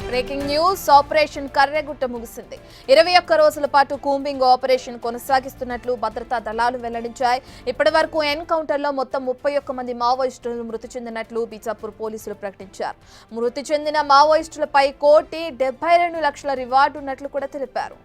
Breaking news operation Karregutta ముగిసింది. 21 రోజుల పాటు కూంబింగ్ ఆపరేషన్ కొనసాగిస్తున్నట్లు భద్రతా దళాలు వెల్లడించాయి. ఇప్పటి వరకు ఎన్కౌంటర్లో మొత్తం 31 మంది మావోయిస్టులు మృతి చెందినట్లు బీజాపూర్ పోలీసులు ప్రకటించారు. మృతి చెందిన మావోయిస్టులపై 1,72,00,000 రివార్డు ఉన్నట్లు కూడా తెలిపారు.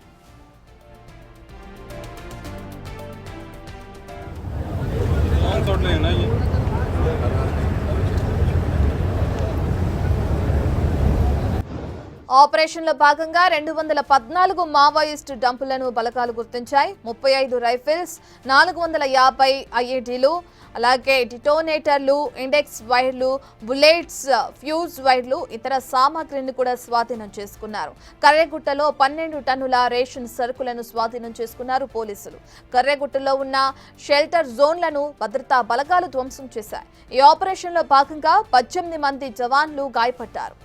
ఆపరేషన్లో భాగంగా 214 మావోయిస్టు డంపులను బలగాలు గుర్తించాయి. 35 రైఫిల్స్, 450 ఐఈడీలు, అలాగే డిటోనేటర్లు, ఇండెక్స్ వైర్లు, బుల్లెట్స్, ఫ్యూజ్ వైర్లు, ఇతర సామాగ్రిని కూడా స్వాధీనం చేసుకున్నారు. కర్రెగుట్టలో 12 టన్నుల రేషన్ సరుకులను స్వాధీనం చేసుకున్నారు పోలీసులు. కర్రెగుట్టలో ఉన్న షెల్టర్ జోన్లను భద్రతా బలగాలు ధ్వంసం చేశాయి. ఈ ఆపరేషన్లో భాగంగా 18 మంది జవాన్లు గాయపడ్డారు.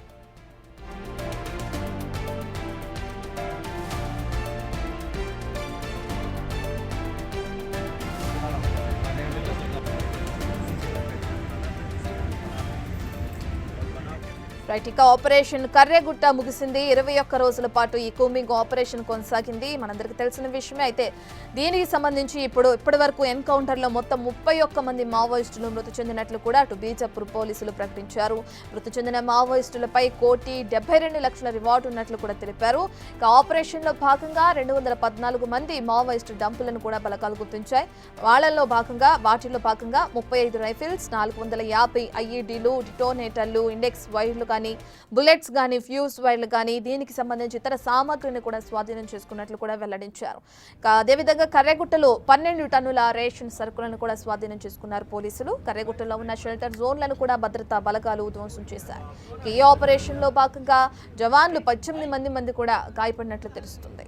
ఇక ఆపరేషన్ కర్రెగుట్ట ముగిసింది. 21 రోజుల పాటు ఈ కూంబింగ్ ఆపరేషన్ కొనసాగింది. మనందరికీ తెలిసిన విషయమే. అయితే దీనికి సంబంధించి ఇప్పటి వరకు ఎన్కౌంటర్లో మొత్తం 31 మంది మావోయిస్టులు మృతి చెందినట్లు కూడా అటు బీజాపూర్ పోలీసులు ప్రకటించారు. మృతి చెందిన మావోయిస్టులపై 1,72,00,000 రివార్డు ఉన్నట్లు కూడా తెలిపారు. ఇక ఆపరేషన్లో భాగంగా 214 మంది మావోయిస్టు డంపులను కూడా బలగాలు గుర్తించాయి. వాటిలో భాగంగా 35 రైఫిల్స్, 450 ఐఈడీలు, డిటోనేటర్లు, ఇండెక్స్ వైర్లు కానీ, బుల్లెట్స్ కానీ, ఫ్యూజ్ వైర్లు కానీ, దీనికి సంబంధించి ఇతర సామాగ్రిని కూడా స్వాధీనం చేసుకున్నట్లు కూడా వెల్లడించారు. అదేవిధంగా కర్రెగుట్టలో 12 టన్నుల రేషన్ సరుకులను కూడా స్వాధీనం చేసుకున్నారు పోలీసులు. కర్రెగుట్టలో ఉన్న షెల్టర్ జోన్లను కూడా భద్రతా బలగాలు ధ్వంసం చేశారు. ఈ ఆపరేషన్ లో భాగంగా జవాన్లు 18 మంది కూడా గాయపడినట్లు తెలుస్తుంది.